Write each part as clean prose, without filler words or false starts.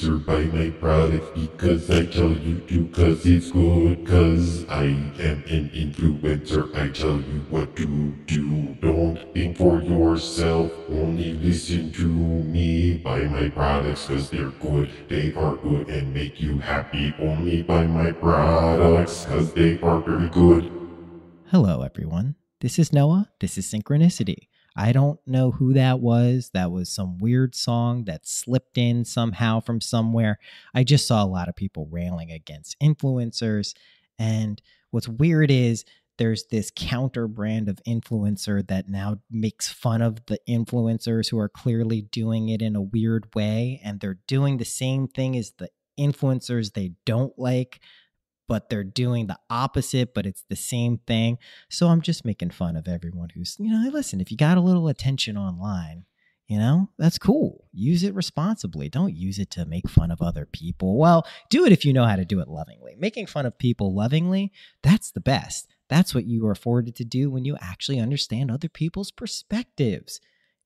influencer, buy my product because I tell you to, cause it's good, cause I am an influencer. I tell you what to do. Don't think for yourself, only listen to me. Buy my products cause they're good, they are good and make you happy. Only buy my products cause they are very good. Hello, everyone. This is Noah. This is Synchronicity. I don't know who that was. That was some weird song that slipped in somehow from somewhere. I just saw a lot of people railing against influencers. And what's weird is there's this counter brand of influencer that now makes fun of the influencers who are clearly doing it in a weird way. And they're doing the same thing as the influencers they don't like, but they're doing the opposite, but it's the same thing. So I'm just making fun of everyone who's, listen, if you got a little attention online, that's cool. Use it responsibly. Don't use it to make fun of other people. Well, do it if you know how to do it lovingly. Making fun of people lovingly, that's the best. That's what you are afforded to do when you actually understand other people's perspectives.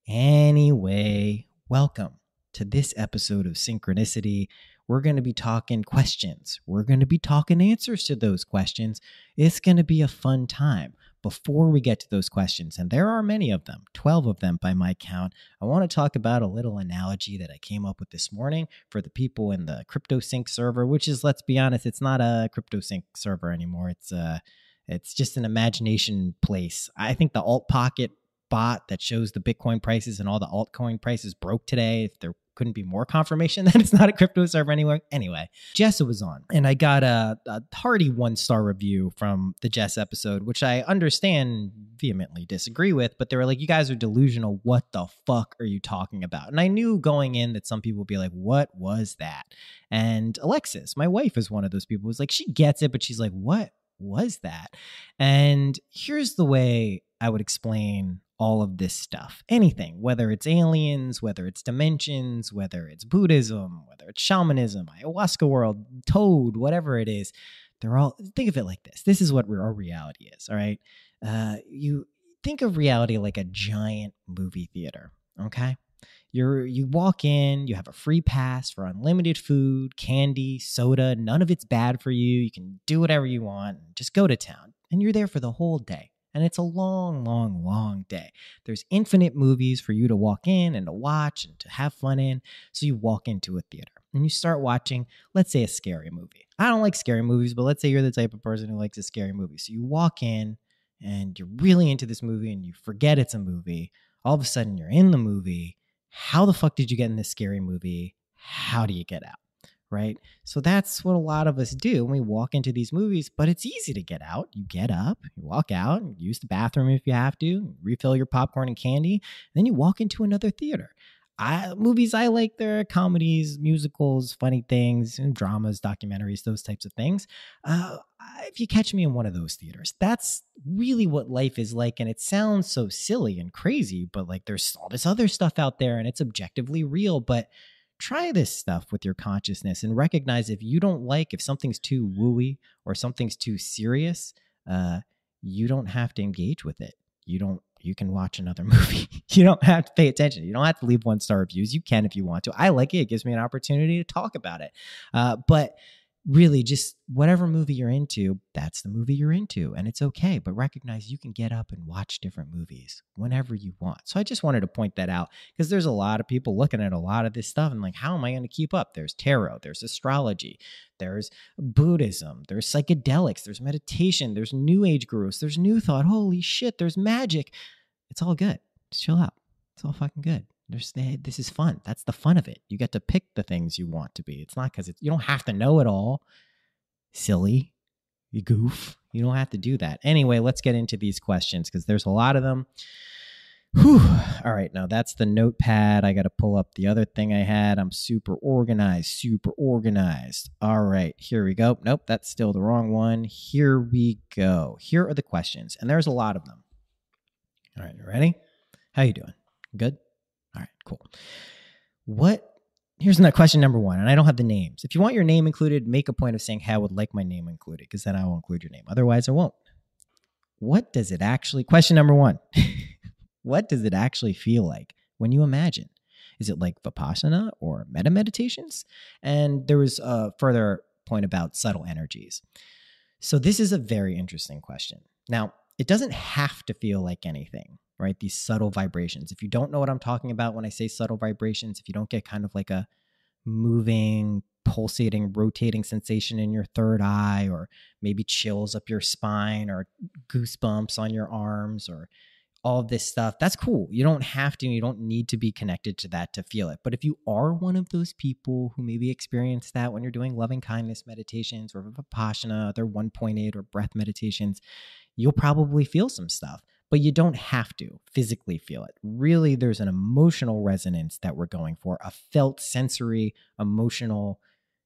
Anyway, welcome to this episode of Synchronicity. We're going to be talking questions. We're going to be talking answers to those questions. It's going to be a fun time. Before we get to those questions, and there are many of them, 12 of them by my count, I want to talk about a little analogy that I came up with this morning for the people in the CryptoSync server, which is, let's be honest, it's not a CryptoSync server anymore. It's just an imagination place. I think the alt pocket bot that shows the Bitcoin prices and all the altcoin prices broke today. If there couldn't be more confirmation that it's not a crypto server anywhere. Anyway, Jessa was on, and I got a hearty 1-star review from the Jess episode, which I understand vehemently disagree with, but they were like, you guys are delusional. What the fuck are you talking about? And I knew going in that some people would be like, what was that? And Alexis, my wife, is one of those people who's like, she gets it, but she's like, what was that? And here's the way I would explain all of this stuff. Anything, whether it's aliens, whether it's dimensions, whether it's Buddhism, whether it's shamanism, ayahuasca world, toad, whatever it is, they're all, think of it like this. This is what our reality is, all right? You think of reality like a giant movie theater, okay? You walk in, you have a free pass for unlimited food, candy, soda, none of it's bad for you. You can do whatever you want, just go to town, and you're there for the whole day. And it's a long, long, long day. There's infinite movies for you to walk in and to watch and to have fun in. So you walk into a theater and you start watching, let's say, a scary movie. I don't like scary movies, but let's say you're the type of person who likes a scary movie. So you walk in and you're really into this movie and you forget it's a movie. All of a sudden you're in the movie. How the fuck did you get in this scary movie? How do you get out? Right? So that's what a lot of us do when we walk into these movies, but it's easy to get out. You get up, you walk out, and use the bathroom if you have to, refill your popcorn and candy, and then you walk into another theater. Movies I like, they're comedies, musicals, funny things, and dramas, documentaries, those types of things. If you catch me in one of those theaters, that's really what life is like. And it sounds so silly and crazy, but like there's all this other stuff out there and it's objectively real, but try this stuff with your consciousness and recognize if something's too wooey or something's too serious, you don't have to engage with it. You can watch another movie. You don't have to pay attention. You don't have to leave 1-star reviews. You can if you want to. I like it. It gives me an opportunity to talk about it. But really, just whatever movie you're into, that's the movie you're into, and it's okay. But recognize you can get up and watch different movies whenever you want. So I just wanted to point that out because there's a lot of people looking at a lot of this stuff and like, how am I going to keep up? There's tarot, there's astrology, there's Buddhism, there's psychedelics, there's meditation, there's new age gurus, there's new thought. Holy shit, there's magic. It's all good. Just chill out. It's all fucking good. This is fun. That's the fun of it. You get to pick the things you want to be. It's not because you don't have to know it all. Silly. You goof. You don't have to do that. Anyway, let's get into these questions because there's a lot of them. Whew. All right. Now that's the notepad. I got to pull up the other thing I had. I'm super organized. All right. Here we go. Nope. That's still the wrong one. Here we go. Here are the questions. And there's a lot of them. All right. You ready? How you doing? Good? All right, cool. Here's question number 1, and I don't have the names. If you want your name included, make a point of saying, hey, I would like my name included, because then I will include your name. Otherwise, I won't. Question number 1. What does it actually feel like when you imagine? Is it like Vippassana or Metta meditations? And there was a further point about subtle energies. So this is a very interesting question. Now, it doesn't have to feel like anything, right? These subtle vibrations. If you don't know what I'm talking about when I say subtle vibrations, if you don't get kind of like a moving, pulsating, rotating sensation in your third eye, or maybe chills up your spine, or goosebumps on your arms, or all of this stuff, that's cool. You don't have to, you don't need to be connected to that to feel it. But if you are one of those people who maybe experience that when you're doing loving kindness meditations or Vipassana, other 1.8 or breath meditations, you'll probably feel some stuff, but you don't have to physically feel it. Really, there's an emotional resonance that we're going for, a felt sensory, emotional,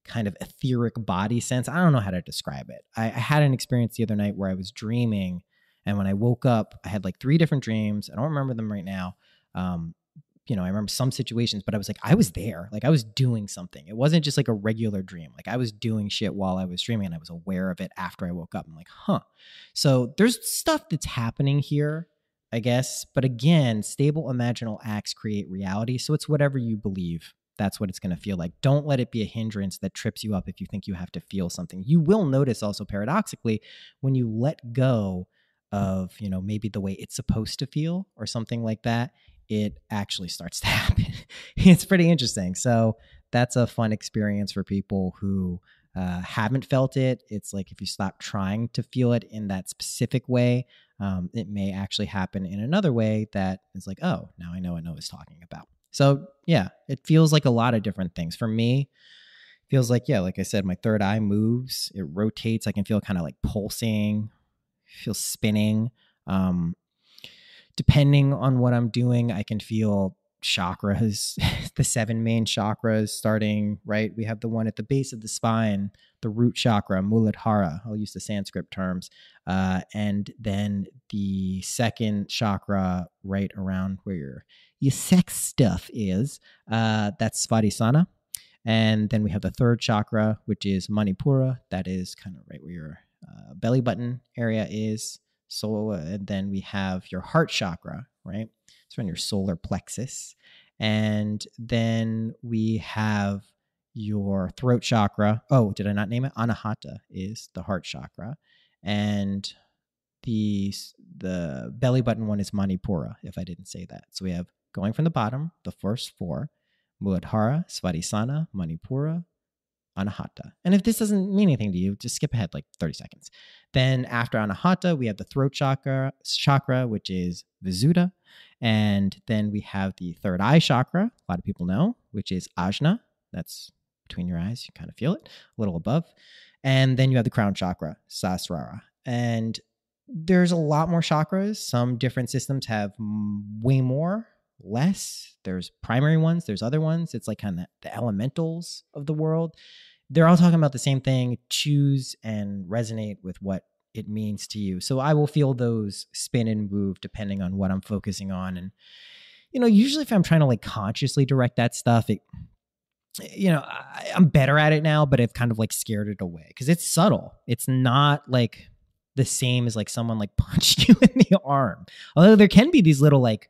kind of etheric body sense. I don't know how to describe it. I had an experience the other night where I was dreaming, and when I woke up, I had like 3 different dreams. I don't remember them right now. I remember some situations, but I was like, I was there. Like I was doing something. It wasn't just like a regular dream. Like I was doing shit while I was dreaming, and I was aware of it after I woke up. I'm like, huh. So there's stuff that's happening here, I guess. But again, stable imaginal acts create reality. So it's whatever you believe. That's what it's going to feel like. Don't let it be a hindrance that trips you up if you think you have to feel something. You will notice also paradoxically when you let go of, maybe the way it's supposed to feel or something like that, it actually starts to happen. It's pretty interesting. So that's a fun experience for people who haven't felt it. It's like if you stop trying to feel it in that specific way, it may actually happen in another way that is like, oh, now I know what Noah's talking about. So yeah, it feels like a lot of different things. For me, it feels like, yeah, like I said, my third eye moves, it rotates. I can feel kind of like pulsing, feel spinning. Depending on what I'm doing, I can feel chakras, the 7 main chakras starting, right? We have the one at the base of the spine, the root chakra, Muladhara. I'll use the Sanskrit terms. And then the second chakra right around where your sex stuff is, that's Svadhisthana. And then we have the third chakra, which is Manipura. That is kind of right where your belly button area is. So, and then we have your heart chakra, right? It's around your solar plexus. And then we have your throat chakra. Oh, did I not name it? Anahata is the heart chakra. And the belly button one is Manipura, if I didn't say that. So we have, going from the bottom, the first 4, Muladhara, Svadhisthana, Manipura, Anahata. And if this doesn't mean anything to you, just skip ahead like 30 seconds. Then after Anahata, we have the throat chakra, which is Visuddha. And then we have the third eye chakra, a lot of people know, which is Ajna. That's between your eyes. You kind of feel it a little above. And then you have the crown chakra, Sahasrara. And there's a lot more chakras. Some different systems have way more, less. There's primary ones. There's other ones. It's like kind of the elementals of the world. They're all talking about the same thing. Choose and resonate with what it means to you. So I will feel those spin and move depending on what I'm focusing on. And, usually if I'm trying to like consciously direct that stuff, I'm better at it now, but I've kind of like scared it away because it's subtle. It's not like the same as like someone like punched you in the arm. Although there can be these little like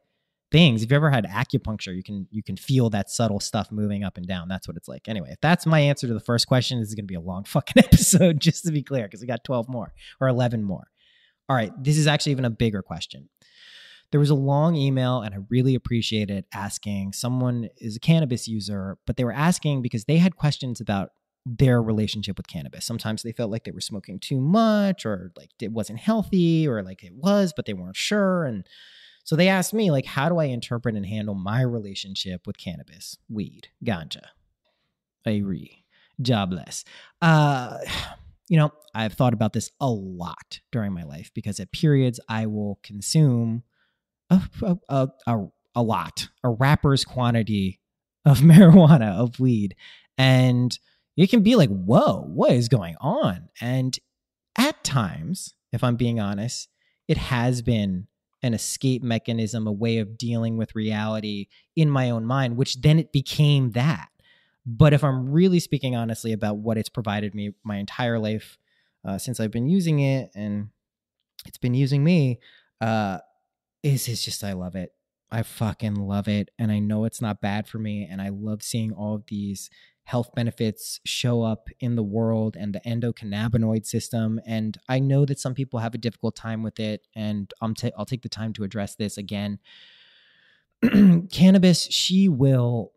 things. If you ever had acupuncture, you can feel that subtle stuff moving up and down. That's what it's like. Anyway, if that's my answer to the first question, this is going to be a long fucking episode, just to be clear, because we got 12 more or 11 more. All right, this is actually even a bigger question. There was a long email, and I really appreciate it, asking, someone is a cannabis user, but they were asking because they had questions about their relationship with cannabis. Sometimes they felt like they were smoking too much, or like it wasn't healthy, or like it was, but they weren't sure. And so they asked me, like, how do I interpret and handle my relationship with cannabis, weed, ganja, Ayri, jobless? I've thought about this a lot during my life because at periods I will consume a lot, a rapper's quantity of marijuana, of weed. And you can be like, whoa, what is going on? And at times, if I'm being honest, it has been an escape mechanism, a way of dealing with reality in my own mind, which then it became that. But if I'm really speaking honestly about what it's provided me my entire life since I've been using it and it's been using me, is just I love it. I fucking love it. And I know it's not bad for me. And I love seeing all of these health benefits show up in the world and the endocannabinoid system. And I know that some people have a difficult time with it. And I'll take the time to address this again. Cannabis, she will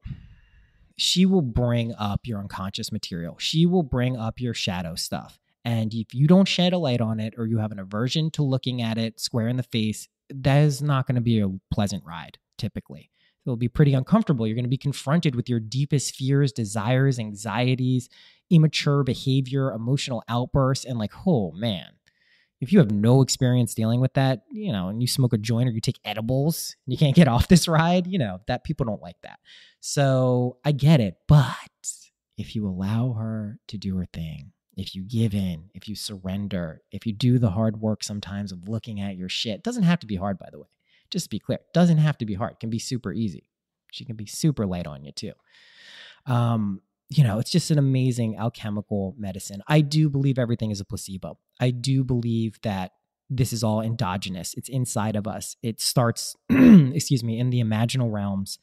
bring up your unconscious material. She will bring up your shadow stuff. And if you don't shed a light on it, or you have an aversion to looking at it square in the face, that is not going to be a pleasant ride, typically. It'll be pretty uncomfortable. You're going to be confronted with your deepest fears, desires, anxieties, immature behavior, emotional outbursts, and like, oh man, if you have no experience dealing with that, and you smoke a joint or you take edibles, and you can't get off this ride, that people don't like that. So I get it. But if you allow her to do her thing, if you give in, if you surrender, if you do the hard work sometimes of looking at your shit, it doesn't have to be hard, by the way. Just to be clear, it doesn't have to be hard. It can be super easy. She can be super light on you too. It's just an amazing alchemical medicine. I do believe everything is a placebo. I do believe that this is all endogenous. It's inside of us. It starts, in the imaginal realms.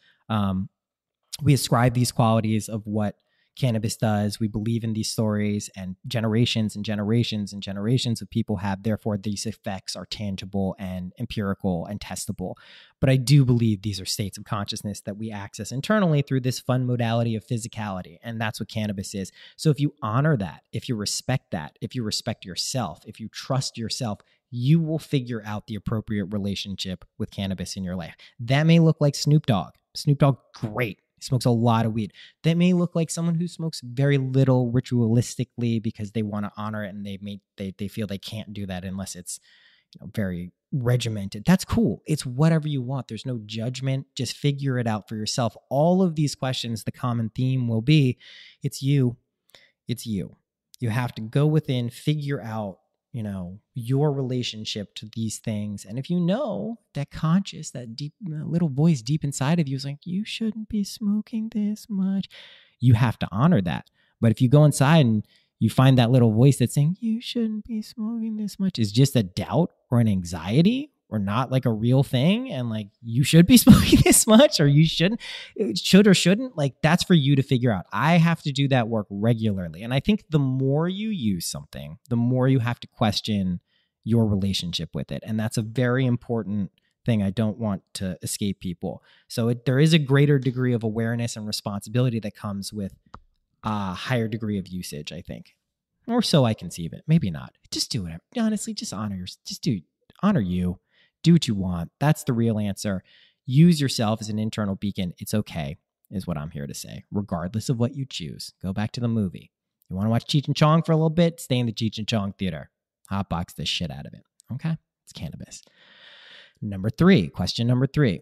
We ascribe these qualities of what cannabis does. We believe in these stories, and generations and generations and generations of people have. Therefore, these effects are tangible and empirical and testable. But I do believe these are states of consciousness that we access internally through this fun modality of physicality. And that's what cannabis is. So if you honor that, if you respect that, if you respect yourself, if you trust yourself, you will figure out the appropriate relationship with cannabis in your life. That may look like Snoop Dogg. Snoop Dogg, great. He smokes a lot of weed. That may look like someone who smokes very little ritualistically because they want to honor it, and they feel they can't do that unless it's very regimented. That's cool. It's whatever you want. There's no judgment. Just figure it out for yourself. All of these questions, the common theme will be, it's you. It's you. You have to go within, figure out your relationship to these things. And if that conscious, that deep little voice deep inside of you is like, you shouldn't be smoking this much, you have to honor that. But if you go inside and you find that little voice that's saying, you shouldn't be smoking this much, is just a doubt or an anxiety or not like a real thing, and like, you should be smoking this much, or you should or shouldn't, like, that's for you to figure out. I have to do that work regularly. And I think the more you use something, the more you have to question your relationship with it. And that's a very important thing. I don't want to escape people. So there is a greater degree of awareness and responsibility that comes with a higher degree of usage, I think. Or so I conceive it. Maybe not. Just do whatever. Honestly, just honor you. Do what you want. That's the real answer. Use yourself as an internal beacon. It's okay, is what I'm here to say, regardless of what you choose. Go back to the movie. You want to watch Cheech and Chong for a little bit? Stay in the Cheech and Chong theater. Hotbox the shit out of it. Okay? It's cannabis. Question number 3.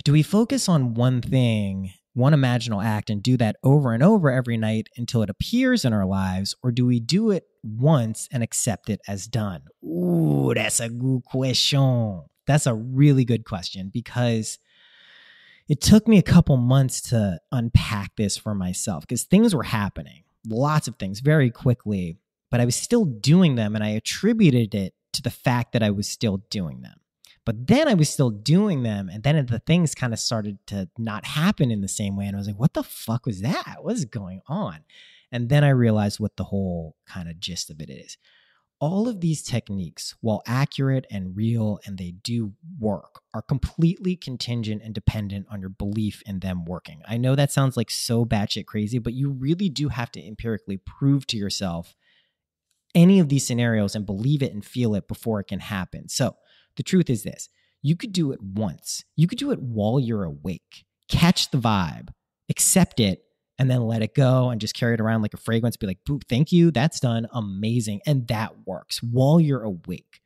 Do we focus on one thing, one imaginal act, and do that over and over every night until it appears in our lives? Or do we do it once and accept it as done? Ooh, that's a good question. That's a really good question, because it took me a couple months to unpack this for myself, because things were happening, lots of things very quickly, but I was still doing them, and I attributed it to the fact that I was still doing them. But then I was still doing them, and then the things kind of started to not happen in the same way. And I was like, what the fuck was that? What is going on? And then I realized what the whole kind of gist of it is. All of these techniques, while accurate and real, and they do work, are completely contingent and dependent on your belief in them working. I know that sounds like so batshit crazy, but you really do have to empirically prove to yourself any of these scenarios and believe it and feel it before it can happen. So the truth is this: you could do it once. You could do it while you're awake. Catch the vibe, accept it, and then let it go and just carry it around like a fragrance. Be like, boop, thank you. That's done. Amazing. And that works while you're awake,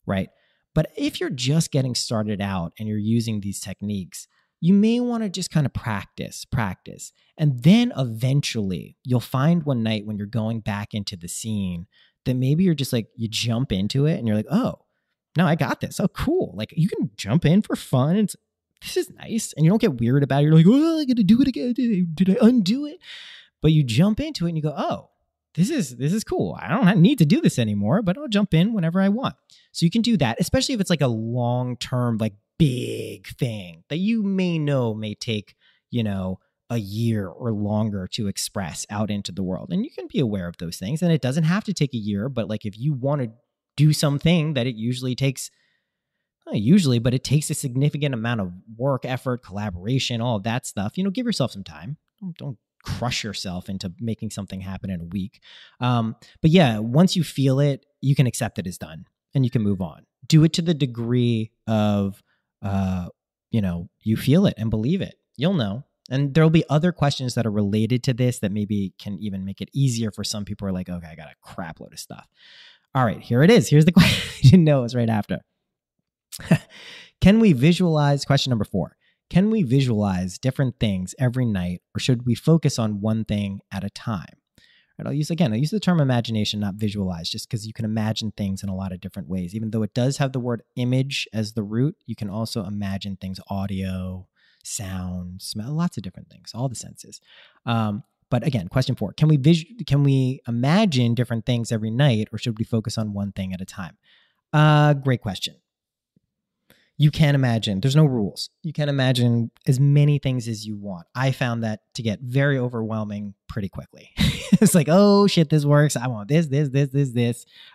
right? But if you're just getting started out and you're using these techniques, you may want to just kind of practice. And then eventually you'll find one night when you're going back into the scene that maybe you're just like, you jump into it and you're like, oh, no, I got this. Oh, cool. Like, you can jump in for fun. And this is nice. And you don't get weird about it. You're like, oh, I got to do it again. Did I undo it? But you jump into it and you go, oh, this is cool. I don't need to do this anymore, but I'll jump in whenever I want. So you can do that, especially if it's like a long-term, like big thing that you may take, a year or longer to express out into the world. And you can be aware of those things. And it doesn't have to take a year, but like if you want to do something that it usually takes, not usually, but it takes a significant amount of work, effort, collaboration, all of that stuff, give yourself some time. Don't crush yourself into making something happen in a week. But yeah, once you feel it, you can accept it as done and you can move on. Do it to the degree of, you feel it and believe it. You'll know. And there'll be other questions that are related to this that maybe can even make it easier for some people who are like, okay, I got a crap load of stuff. All right, here it is. Here's the question. I didn't know it was right after. Can we visualize, question number 4, can we visualize different things every night, or should we focus on one thing at a time? Right, I'll use the term imagination, not visualize, just because you can imagine things in a lot of different ways. Even though it does have the word image as the root, you can also imagine things, audio, sound, smell, lots of different things, all the senses. But again, question 4, can we imagine different things every night, or should we focus on one thing at a time? Great question. You can imagine. There's no rules. You can imagine as many things as you want. I found that to get very overwhelming pretty quickly. It's like, oh shit, this works. I want this. I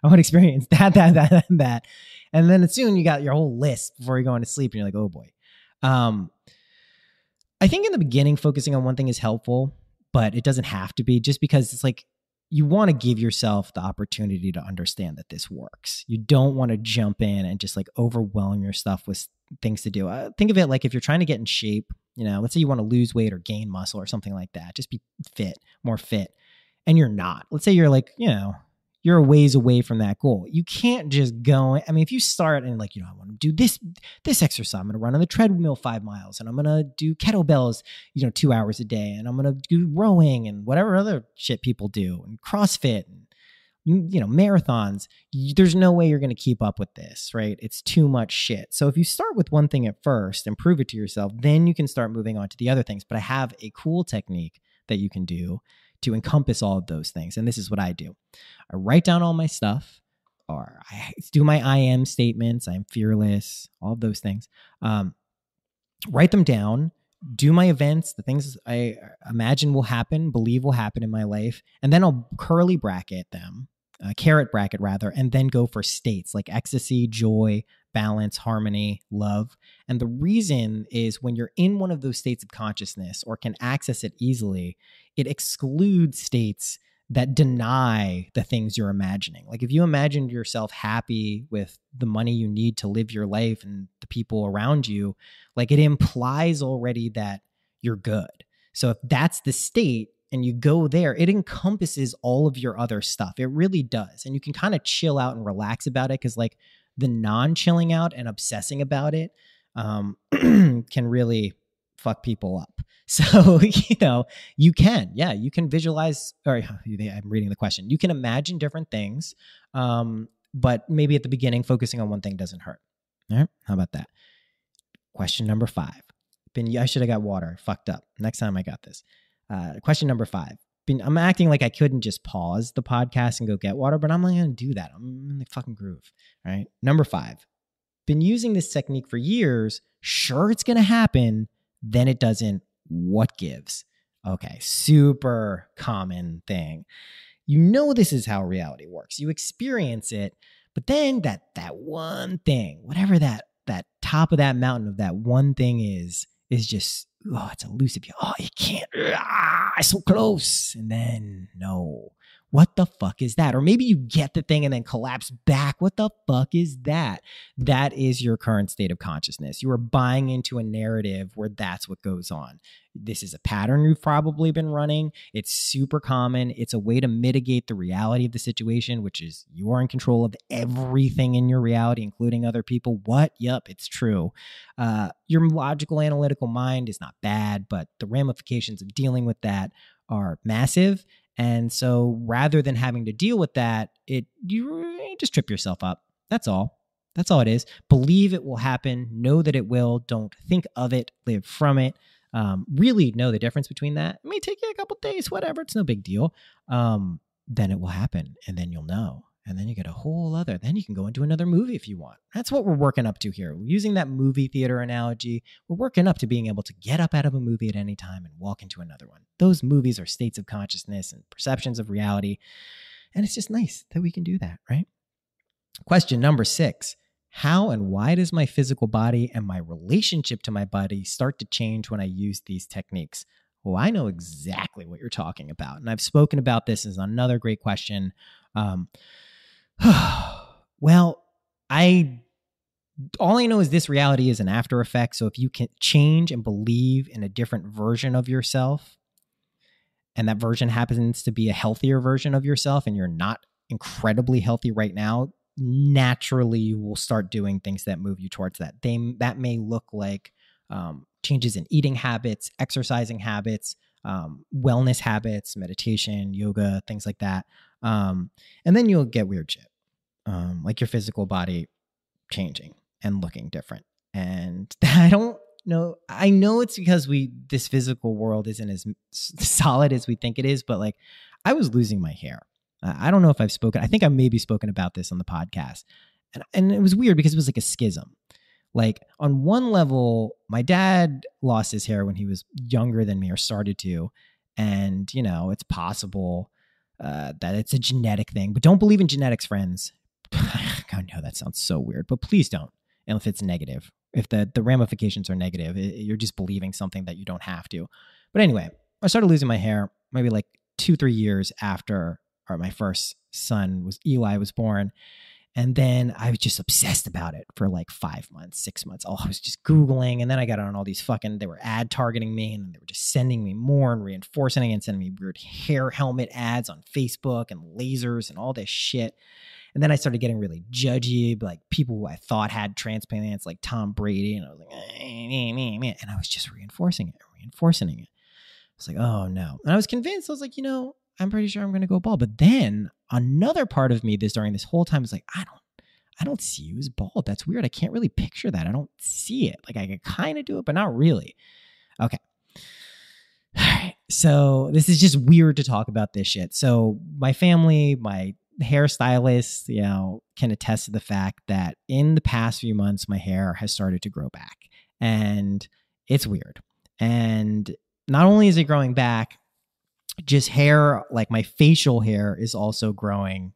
want to experience that. And then soon you got your whole list before you're going to sleep and you're like, oh boy. I think in the beginning, focusing on one thing is helpful, but it doesn't have to be, just because it's like, you want to give yourself the opportunity to understand that this works. You don't want to jump in and just like overwhelm yourself with things to do. Think of it like if you're trying to get in shape, let's say you want to lose weight or gain muscle or something like that, just be more fit. And you're not. Let's say you're like, you're a ways away from that goal. You can't just go. I mean, if you start and like, I want to do this exercise, I'm going to run on the treadmill 5 miles and I'm going to do kettlebells, 2 hours a day. And I'm going to do rowing and whatever other shit people do and CrossFit and, marathons. There's no way you're going to keep up with this, right? It's too much shit. So if you start with one thing at first and prove it to yourself, then you can start moving on to the other things. But I have a cool technique that you can do to encompass all of those things. And this is what I do. I write down all my stuff, or I do my I am statements. I'm fearless, all of those things. Write them down, do my events, the things I imagine will happen, believe will happen in my life. And then I'll caret bracket them, and then go for states like ecstasy, joy, balance, harmony, love. And the reason is when you're in one of those states of consciousness or can access it easily, it excludes states that deny the things you're imagining. Like if you imagined yourself happy with the money you need to live your life and the people around you, like it implies already that you're good. So if that's the state and you go there, it encompasses all of your other stuff. It really does. And you can kind of chill out and relax about it, because like the non-chilling out and obsessing about it can really fuck people up. So, you can visualize, or I'm reading the question. You can imagine different things, but maybe at the beginning, focusing on one thing doesn't hurt. All right. How about that? Question number 5. I should have got water. Fucked up. Next time I got this. Question number 5. I'm acting like I couldn't just pause the podcast and go get water, but I'm not going to do that. I'm in the fucking groove. All right. Number 5. Been using this technique for years. Sure, it's going to happen. Then it doesn't. What gives? Okay. Super common thing. This is how reality works. You experience it, but then that one thing, whatever that top of that mountain of that one thing is just, it's elusive. You can't, it's so close. And then no, what the fuck is that? Or maybe you get the thing and then collapse back. What the fuck is that? That is your current state of consciousness. You are buying into a narrative where that's what goes on. This is a pattern you've probably been running. It's super common. It's a way to mitigate the reality of the situation, which is you are in control of everything in your reality, including other people. What? Yup, it's true. Your logical, analytical mind is not bad, but the ramifications of dealing with that are massive. And so rather than having to deal with that, you just trip yourself up. That's all. That's all it is. Believe it will happen. Know that it will. Don't think of it. Live from it. Really know the difference between that. It may take you a couple days, whatever. It's no big deal. Then it will happen, and then you'll know. And then you get a whole other, then you can go into another movie if you want. That's what we're working up to here. Using that movie theater analogy, we're working up to being able to get up out of a movie at any time and walk into another one. Those movies are states of consciousness and perceptions of reality. And it's just nice that we can do that, right? Question number 6. How and why does my physical body and my relationship to my body start to change when I use these techniques? Well, I know exactly what you're talking about. And I've spoken about this as another great question. Well, all I know is this reality is an after effect. So if you can change and believe in a different version of yourself, and that version happens to be a healthier version of yourself, and you're not incredibly healthy right now, naturally you will start doing things that move you towards that. That may look like changes in eating habits, exercising habits, wellness habits, meditation, yoga, things like that. And then you'll get weird shit, like your physical body changing and looking different. And I don't know. I know it's because this physical world isn't as solid as we think it is, but like I was losing my hair. I don't know if I've spoken. I think I maybe spoken about this on the podcast. And it was weird because it was like a schism. Like on one level, my dad lost his hair when he was younger than me or started to. And, you know, it's possible that it's a genetic thing, but don't believe in genetics, friends. I know that sounds so weird, but please don't. And if it's negative, if the ramifications are negative, you're just believing something that you don't have to. But anyway, I started losing my hair maybe like 2-3 years after my first son Eli was born. And then I was just obsessed about it for like 5 months, 6 months. Oh, I was just Googling. And then I got on all these they were ad targeting me, and they were just sending me more and reinforcing it and sending me weird hair helmet ads on Facebook and lasers and all this shit. And then I started getting really judgy, like people who I thought had transplants, like Tom Brady. And I was like, and I was just reinforcing it. I was like, oh no. And I was convinced. I was like, I'm pretty sure I'm going to go bald. But then another part of me during this whole time was like, I don't see you as bald. That's weird. I can't really picture that. I don't see it. Like I can kind of do it, but not really. Okay. All right. So this is just weird to talk about this shit. So my family, my hairstylist, can attest to the fact that in the past few months, my hair has started to grow back, and it's weird. And not only is it growing back, just hair, like my facial hair is also growing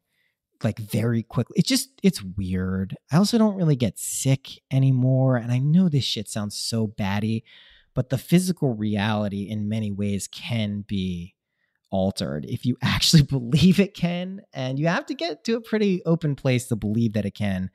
like very quickly. It's weird. I also don't really get sick anymore. And I know this shit sounds so batty, but the physical reality in many ways can be altered if you actually believe it can. And you have to get to a pretty open place to believe that it can.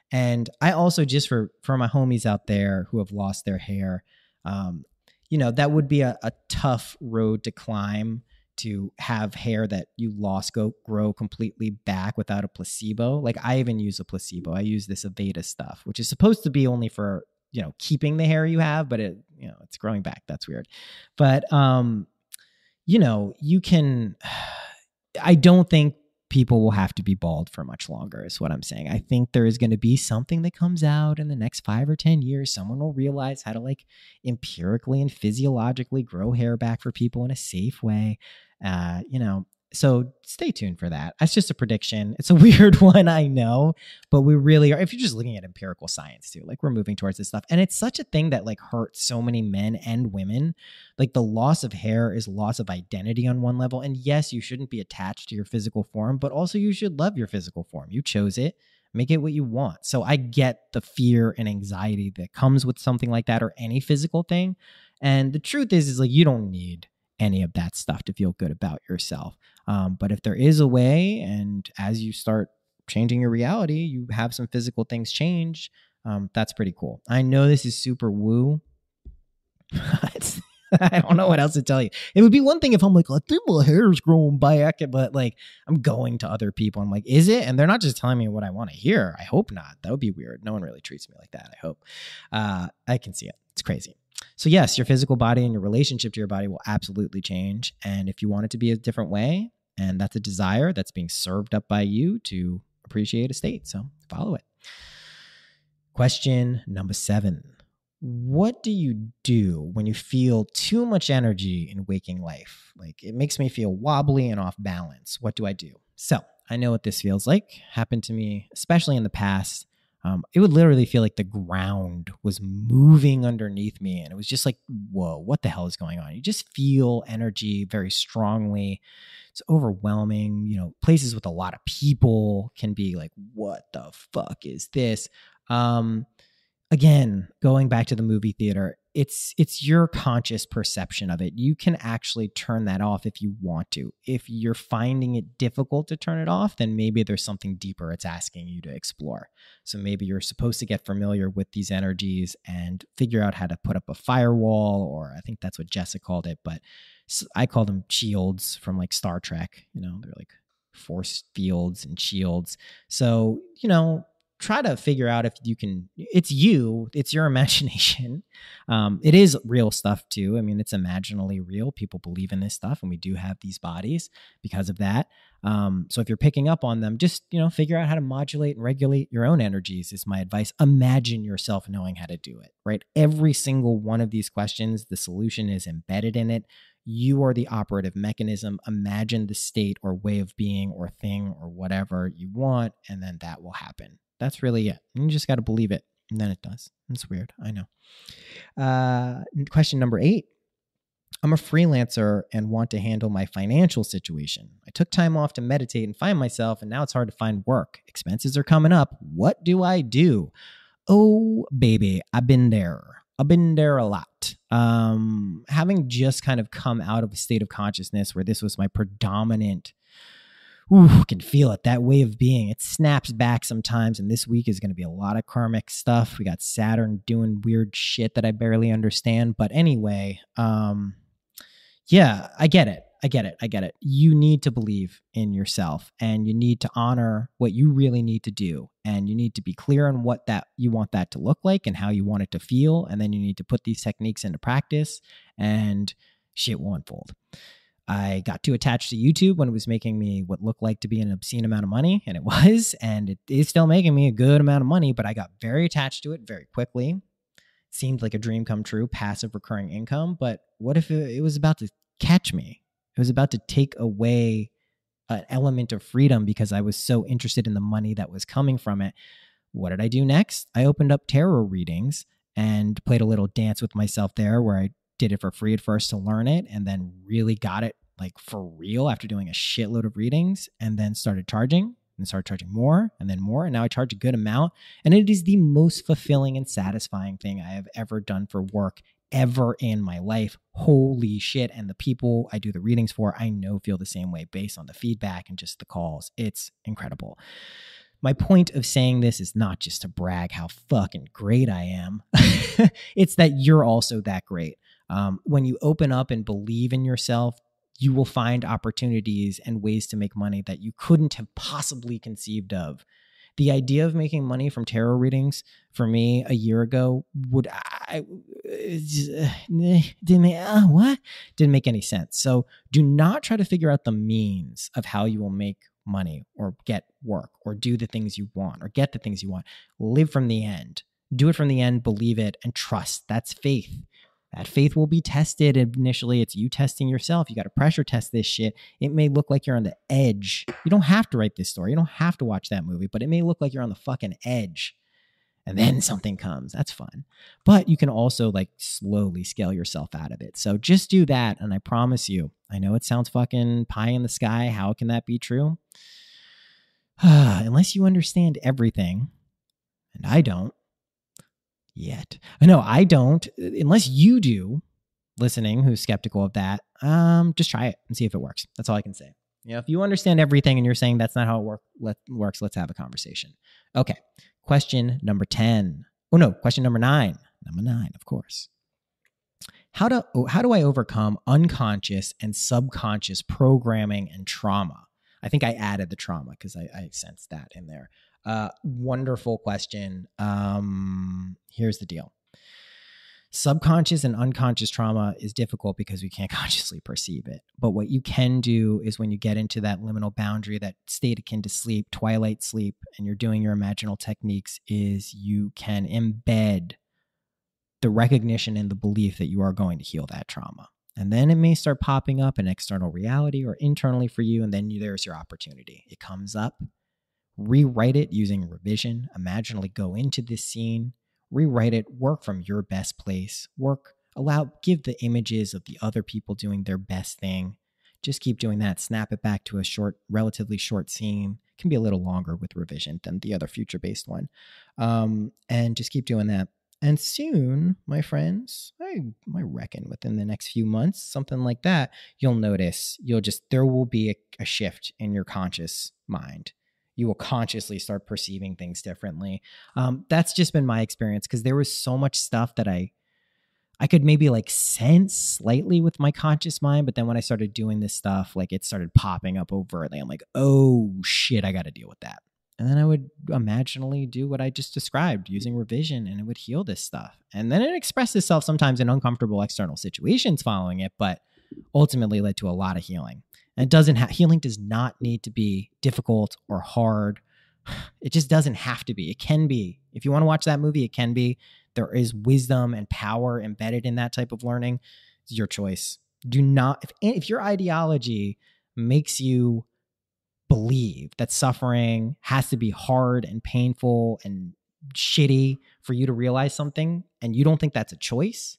And I also, just for my homies out there who have lost their hair, that would be a tough road to climb, to have hair that you lost grow completely back without a placebo. Like I even use a placebo. I use this Aveda stuff, which is supposed to be only for, keeping the hair you have, but it's growing back. That's weird. But, you can, I don't think people will have to be bald for much longer is what I'm saying. I think there is going to be something that comes out in the next 5 or 10 years. Someone will realize how to like empirically and physiologically grow hair back for people in a safe way. So stay tuned for that. That's just a prediction. It's a weird one, I know, but we really are. If you're just looking at empirical science too, like we're moving towards this stuff. And it's such a thing that like hurts so many men and women. Like the loss of hair is loss of identity on one level. And yes, you shouldn't be attached to your physical form, but also you should love your physical form. You chose it. Make it what you want. So I get the fear and anxiety that comes with something like that, or any physical thing. And the truth is like, you don't need any of that stuff to feel good about yourself. But if there is a way, and as you start changing your reality, you have some physical things change, that's pretty cool. I know this is super woo. I don't know what else to tell you. It would be one thing if I'm like, I think my hair's growing back, but like I'm going to other people. I'm like, is it? And they're not just telling me what I want to hear. I hope not. That would be weird. No one really treats me like that, I hope. I can see it. It's crazy. So yes, your physical body and your relationship to your body will absolutely change. And if you want it to be a different way, and that's a desire that's being served up by you to appreciate a state, so follow it. Question number 7. What do you do when you feel too much energy in waking life? Like it makes me feel wobbly and off balance. What do I do? So I know what this feels like. Happened to me, especially in the past. It would literally feel like the ground was moving underneath me. And it was just like, whoa, what the hell is going on? You just feel energy very strongly. It's overwhelming. You know, places with a lot of people can be like, what the fuck is this? Again, going back to the movie theater, it's your conscious perception of it. You can actually turn that off if you want to. If you're finding it difficult to turn it off, then maybe there's something deeper it's asking you to explore. So maybe you're supposed to get familiar with these energies and figure out how to put up a firewall, or I think that's what Jessica called it, but I call them shields from like Star Trek. You know, they're like force fields and shields. So, you know, try to figure out if you can, it's your imagination. It is real stuff too. I mean, it's imaginally real. People believe in this stuff and we do have these bodies because of that. So if you're picking up on them, just, you know, figure out how to modulate and regulate your own energies is my advice. Imagine yourself knowing how to do it, right? Every single one of these questions, the solution is embedded in it. You are the operative mechanism. Imagine the state or way of being or thing or whatever you want, and then that will happen. That's really it. You just got to believe it. And then it does. It's weird. I know. Question number 8. I'm a freelancer and want to handle my financial situation. I took time off to meditate and find myself, and now it's hard to find work. Expenses are coming up. What do I do? Oh, baby, I've been there. I've been there a lot. Having just kind of come out of a state of consciousness where this was my predominant, can feel it, that way of being. It snaps back sometimes, and this week is going to be a lot of karmic stuff. We got Saturn doing weird shit that I barely understand. But anyway, yeah, I get it. You need to believe in yourself, and you need to honor what you really need to do. And you need to be clear on what that you want that to look like and how you want it to feel. And then you need to put these techniques into practice, and shit will unfold. I got too attached to YouTube when it was making me what looked like to be an obscene amount of money, and it was, and it is still making me a good amount of money, but I got very attached to it very quickly. Seemed like a dream come true, passive recurring income, but what if it was about to catch me? It was about to take away an element of freedom because I was so interested in the money that was coming from it. What did I do next? I opened up tarot readings and played a little dance with myself there where I did it for free at first to learn it, and then really got it like for real after doing a shitload of readings, and then started charging more and then more. And now I charge a good amount. And it is the most fulfilling and satisfying thing I have ever done for work ever in my life. Holy shit. And the people I do the readings for, I know feel the same way based on the feedback and just the calls. It's incredible. My point of saying this is not just to brag how fucking great I am. It's that you're also that great. When you open up and believe in yourself, you will find opportunities and ways to make money that you couldn't have possibly conceived of. The idea of making money from tarot readings for me a year ago didn't make any sense. So do not try to figure out the means of how you will make money or get work or do the things you want or get the things you want. Live from the end. Do it from the end, believe it, and trust. That's faith. That faith will be tested initially. It's you testing yourself. You got to pressure test this shit. It may look like you're on the edge. You don't have to write this story. You don't have to watch that movie, but it may look like you're on the fucking edge. And then something comes. That's fun. But you can also like slowly scale yourself out of it. So just do that. And I promise you, I know it sounds fucking pie in the sky. How can that be true? Unless you understand everything. And I don't. Yet. No, I don't. Unless you do, listening, who's skeptical of that, just try it and see if it works. That's all I can say. You know, if you understand everything and you're saying that's not how it works, let's have a conversation. Okay. Question number 10. Oh no, question number 9. Number 9, of course. How do I overcome unconscious and subconscious programming and trauma? I think I added the trauma because I sensed that in there. Wonderful question. Here's the deal. Subconscious and unconscious trauma is difficult because we can't consciously perceive it. But what you can do is when you get into that liminal boundary, that state akin to sleep, twilight sleep, and you're doing your imaginal techniques, is you can embed the recognition and the belief that you are going to heal that trauma. And then it may start popping up in external reality or internally for you. And then there's your opportunity. It comes up. Rewrite it using revision. Imaginally go into this scene, rewrite it, work from your best place, give the images of the other people doing their best thing. Just keep doing that. Snap it back to a relatively short scene. It can be a little longer with revision than the other future-based one. And just keep doing that. And soon, my friends, I reckon within the next few months, something like that, you'll notice, there will be a shift in your conscious mind. You will consciously start perceiving things differently. That's just been my experience, because there was so much stuff that I could maybe like sense slightly with my conscious mind. But then when I started doing this stuff, like it started popping up overtly. I'm like, oh shit, I got to deal with that. And then I would imaginally do what I just described using revision, and it would heal this stuff. And then it expressed itself sometimes in uncomfortable external situations following it, but ultimately led to a lot of healing. And healing does not need to be difficult or hard. It just doesn't have to be. It can be. If you want to watch that movie, it can be. There is wisdom and power embedded in that type of learning. It's your choice. Do not, if your ideology makes you believe that suffering has to be hard and painful and shitty for you to realize something, and you don't think that's a choice,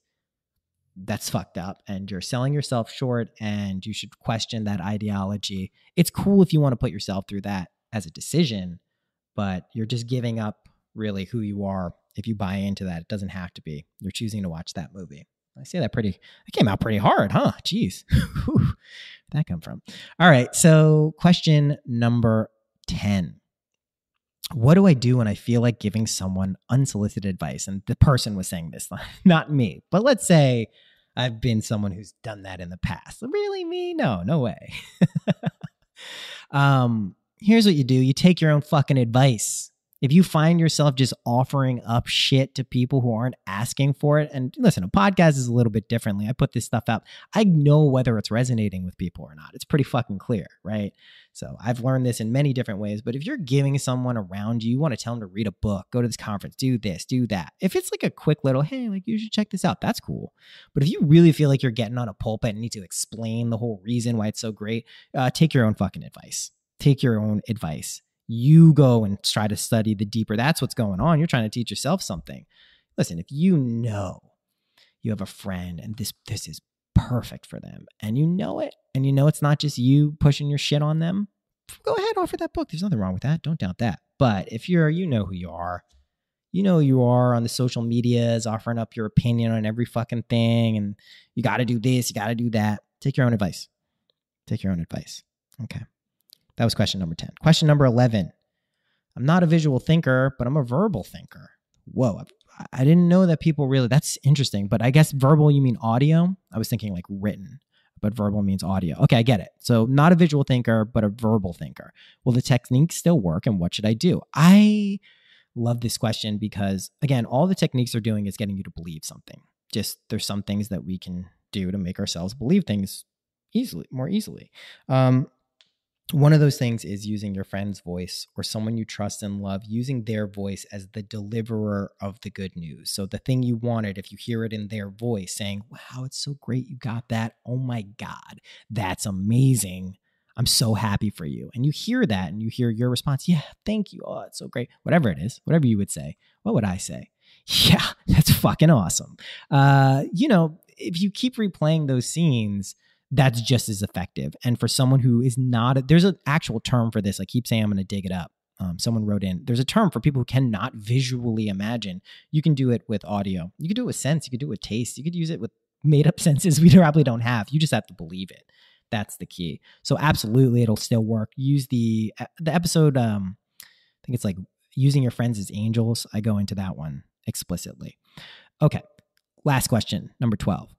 that's fucked up, and you're selling yourself short, and you should question that ideology. It's cool if you want to put yourself through that as a decision, but you're just giving up really who you are if you buy into that. It doesn't have to be. You're choosing to watch that movie. I say that it came out pretty hard, huh? Jeez. Where'd that come from? All right. So question number 10. What do I do when I feel like giving someone unsolicited advice? And the person was saying this, not me, but let's say I've been someone who's done that in the past. Really, me? No way. Here's what you do. You take your own fucking advice. If you find yourself just offering up shit to people who aren't asking for it, and listen, a podcast is a little bit differently. I put this stuff out. I know whether it's resonating with people or not. It's pretty fucking clear, right? So I've learned this in many different ways, but if you're giving someone around you, you want to tell them to read a book, go to this conference, do this, do that. If it's like a quick little, hey, like you should check this out, that's cool. But if you really feel like you're getting on a pulpit and need to explain the whole reason why it's so great, take your own fucking advice. Take your own advice. You go and try to study the deeper. That's what's going on. You're trying to teach yourself something. Listen, if you know you have a friend and this is perfect for them, and you know it, and you know it's not just you pushing your shit on them, go ahead, offer that book. There's nothing wrong with that. Don't doubt that. But if you know who you are, on the social medias, offering up your opinion on every fucking thing, and you got to do this, you got to do that. Take your own advice. Take your own advice. Okay. That was question number 10. Question number 11. I'm not a visual thinker, but I'm a verbal thinker. Whoa. I didn't know that people really, that's interesting, but I guess verbal, you mean audio? I was thinking like written, but verbal means audio. Okay, I get it. So not a visual thinker, but a verbal thinker. Will the techniques still work, and what should I do? I love this question because, again, all the techniques are doing is getting you to believe something. Just there's some things that we can do to make ourselves believe things more easily. One of those things is using your friend's voice or someone you trust and love, using their voice as the deliverer of the good news. So the thing you wanted, if you hear it in their voice saying, wow, it's so great you got that. Oh my God, that's amazing. I'm so happy for you. And you hear that and you hear your response. Yeah, thank you. Oh, it's so great. Whatever it is, whatever you would say. What would I say? Yeah, that's fucking awesome. If you keep replaying those scenes, that's just as effective. And for someone who is not, there's an actual term for this. I keep saying I'm going to dig it up. Someone wrote in, there's a term for people who cannot visually imagine. You can do it with audio. You can do it with sense. You can do it with taste. You could use it with made up senses we probably don't have. You just have to believe it. That's the key. So absolutely, it'll still work. Use the episode, I think it's like using your friends as angels. I go into that one explicitly. Okay. Last question, number 12.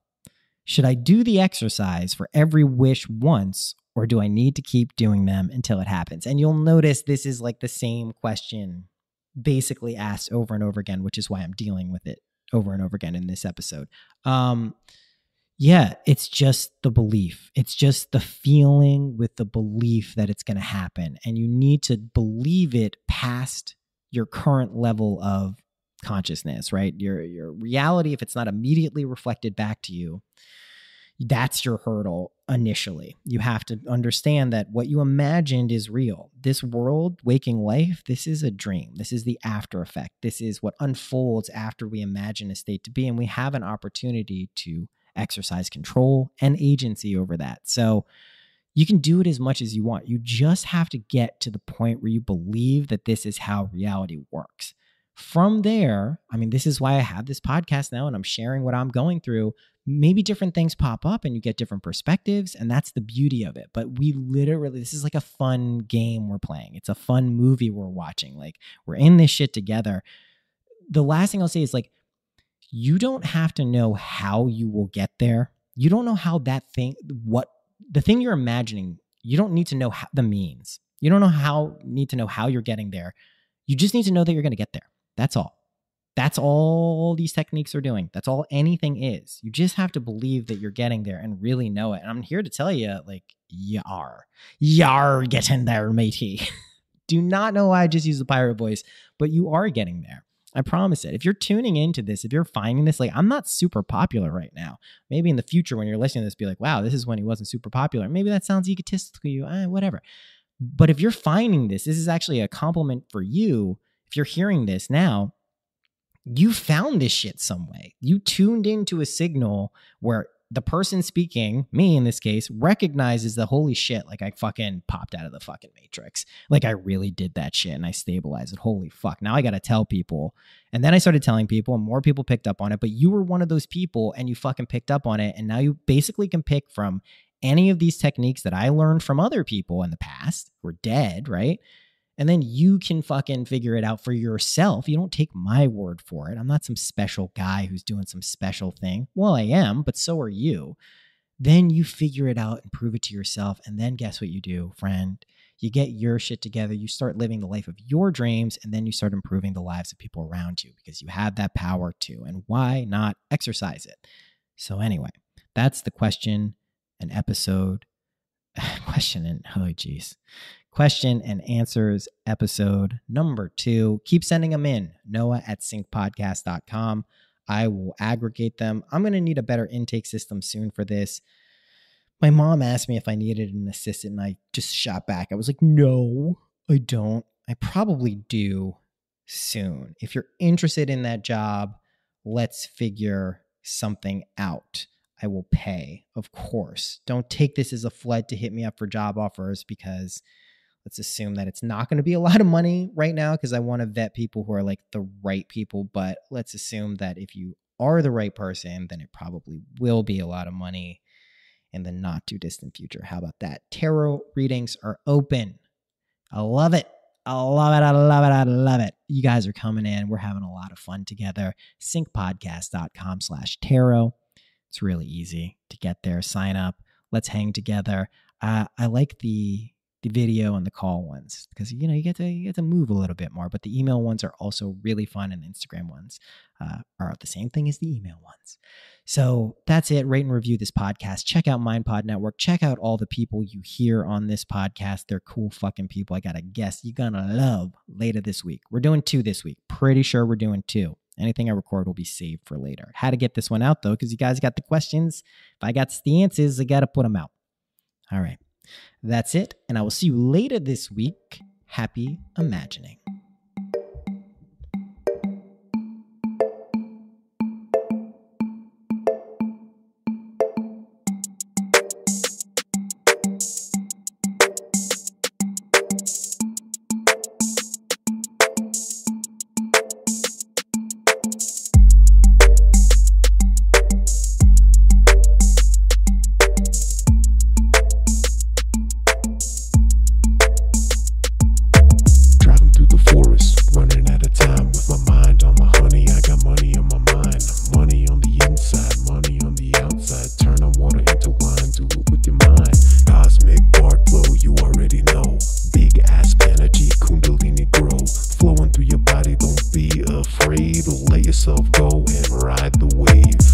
Should I do the exercise for every wish once, or do I need to keep doing them until it happens? And you'll notice this is like the same question basically asked over and over again, which is why I'm dealing with it over and over again in this episode. Yeah, it's just the belief. It's just the feeling with the belief that it's going to happen. And you need to believe it past your current level of consciousness, right? Your reality, if it's not immediately reflected back to you, That's your hurdle initially. You have to understand that what you imagined is real. This world, waking life, this is a dream. This is the after effect. This is what unfolds after we imagine a state to be. And we have an opportunity to exercise control and agency over that. So you can do it as much as you want. You just have to get to the point where you believe that this is how reality works. From there, I mean, this is why I have this podcast now and I'm sharing what I'm going through. Maybe different things pop up and you get different perspectives, and that's the beauty of it. But we literally, this is like a fun game we're playing. It's a fun movie we're watching. Like, we're in this shit together. The last thing I'll say is, like, you don't have to know how you will get there. You don't know how that thing, what the thing you're imagining, you don't need to know how, the means. You don't need to know how you're getting there. You just need to know that you're going to get there. That's all. That's all these techniques are doing. That's all anything is. You just have to believe that you're getting there and really know it. And I'm here to tell you, like, you are getting there, matey. Do not know why I just used the pirate voice, but you are getting there. I promise it. If you're tuning into this, if you're finding this, like, I'm not super popular right now. Maybe in the future when you're listening to this, be like, wow, this is when he wasn't super popular. Maybe that sounds egotistical to you, whatever. But if you're finding this is actually a compliment for you. If you're hearing this now, you found this shit some way. You tuned into a signal where the person speaking, me in this case, recognizes the holy shit, like, I fucking popped out of the fucking matrix. Like, I really did that shit and I stabilized it. Holy fuck. Now I got to tell people. And then I started telling people and more people picked up on it. But you were one of those people and you fucking picked up on it. And now you basically can pick from any of these techniques that I learned from other people in the past who are dead, right? And then you can fucking figure it out for yourself. You don't take my word for it. I'm not some special guy who's doing some special thing. Well, I am, but so are you. Then you figure it out and prove it to yourself. And then guess what you do, friend? You get your shit together. You start living the life of your dreams. And then you start improving the lives of people around you because you have that power too. And why not exercise it? So anyway, that's the question and episode. Question and answers episode number 2. Keep sending them in. Noah@syncpodcast.com. I will aggregate them. I'm going to need a better intake system soon for this. My mom asked me if I needed an assistant and I just shot back. I was like, no, I don't. I probably do soon. If you're interested in that job, let's figure something out. I will pay, of course. Don't take this as a flood to hit me up for job offers because let's assume that it's not going to be a lot of money right now because I want to vet people who are like the right people. But let's assume that if you are the right person, then it probably will be a lot of money in the not too distant future. How about that? Tarot readings are open. I love it. I love it. I love it. I love it. You guys are coming in. We're having a lot of fun together. syncpodcast.com/tarot. It's really easy to get there. Sign up. Let's hang together. I like the video and the call ones because you get to move a little bit more. But the email ones are also really fun, and the Instagram ones are the same thing as the email ones. So that's it. Rate and review this podcast. Check out MindPod Network. Check out all the people you hear on this podcast. They're cool fucking people. I got a guest you're gonna love later this week. We're doing 2 this week. Pretty sure we're doing 2. Anything I record will be saved for later. How to get this one out, though, because you guys got the questions. If I got the answers, I got to put them out. All right. That's it. And I will see you later this week. Happy imagining. Afraid to let yourself go and ride the wave.